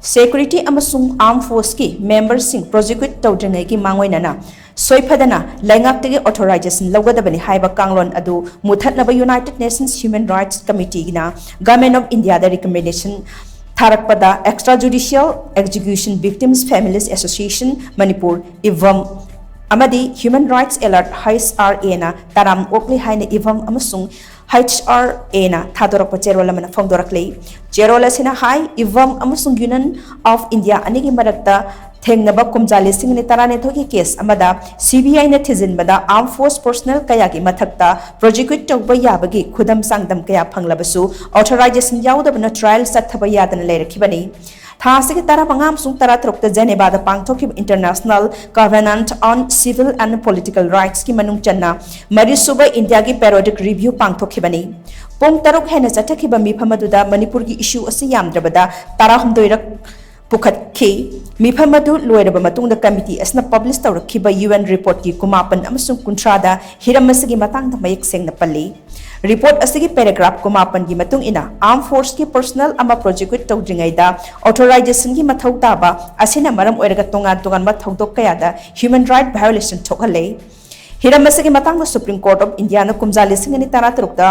security amasung armed force ki members sing prosecute tawdringai ki mangoinana soifadana laingak tege authorization lawgadabani haiba kanglon adu muthatnaba United Nations Human Rights Committee gina Government of India da recommendation tharakpada extrajudicial execution victims families association Manipur ivam amadi human rights alert HRA na taram okli haina ivam amasung HRA na thadorak cherola mana phongdoraklei cherola sina hai ivam amasung Union of India anigi marakta thengnaba kumjali singni tarane thoki case amada CBI na thizinbada armed force personnel kaya gi mathakta prosecute tawba yabagi khudam sangdam kaya phanglabasu authorization yaudabna trial sathaba yadana leirakhibani Thasiki tara pangam sung tara trukta Geneva da pangthoki International Covenant on Civil and Political Rights ki manung channa marisuba India ki periodic review pangthoki bani pong taruk hena chathaki ba mifamaduda Manipur ki issue asi yamdrabada tara humdoirak pukhat ki mifamadu loiraba matungda committee asna publish tawrakhiba UN report ki kumapan amasung kuntrada hiramasigi matangda mayek sengna palli report asigi paragraph kumapan gi matung ina armed force ki personnel ama prosecute tawdringai da authorization gi mathau taba asina maram oiraga tongan ma thodok kaya da human right violation thokhale hiramasigi matangda Supreme Court of India na kumjali singani tara tarukta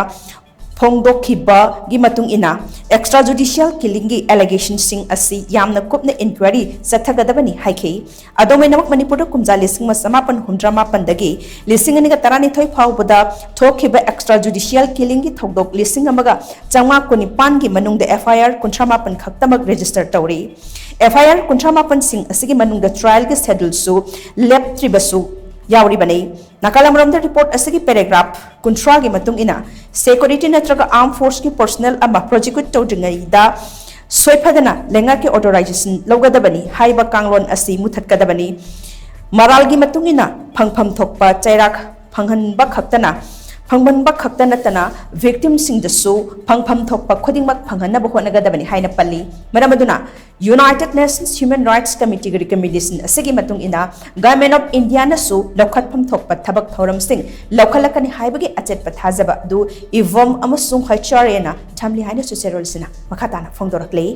phongdokhiba gi matung ina extrajudicial killing gi allegation sing asi yamna kupna inquiry sathagadabani haikhi adomenamak Manipur kumjali sing masamapan humdrama pandagi lisingani ga tarani thoi phawbada thokhiba extrajudicial killing gi thodok lising amaga changma kunipan gi manung da FIR kuntramapan khaktamak register tawri FIR kuntramapan sing asigi manung da trial gi schedule su lep tribasu yauri bani nakalamram da report asigi paragraph kuntra gi matung ina security natraga armed force ki personnel ama prosecute tawdringai da soifadana lenga ki authorization lawgadabani haiba kanglon asi muthatkadabani maral gi matung ina phangpham thokpa chairak phanghanba khaktana phangbanba khaktana tana victim sing da su phangpham thokpa khodingmak phanghanna ba honagadabani haina palli maramaduna United Nations Human Rights Committee recommendation asigi matung ina Government of India na su lokhatpham thokpa thabak thoram sing lokhalakani haibagi achet pathajaba du ivom amasung HRA na thamli haina su serol sina makhatana phongdoraklei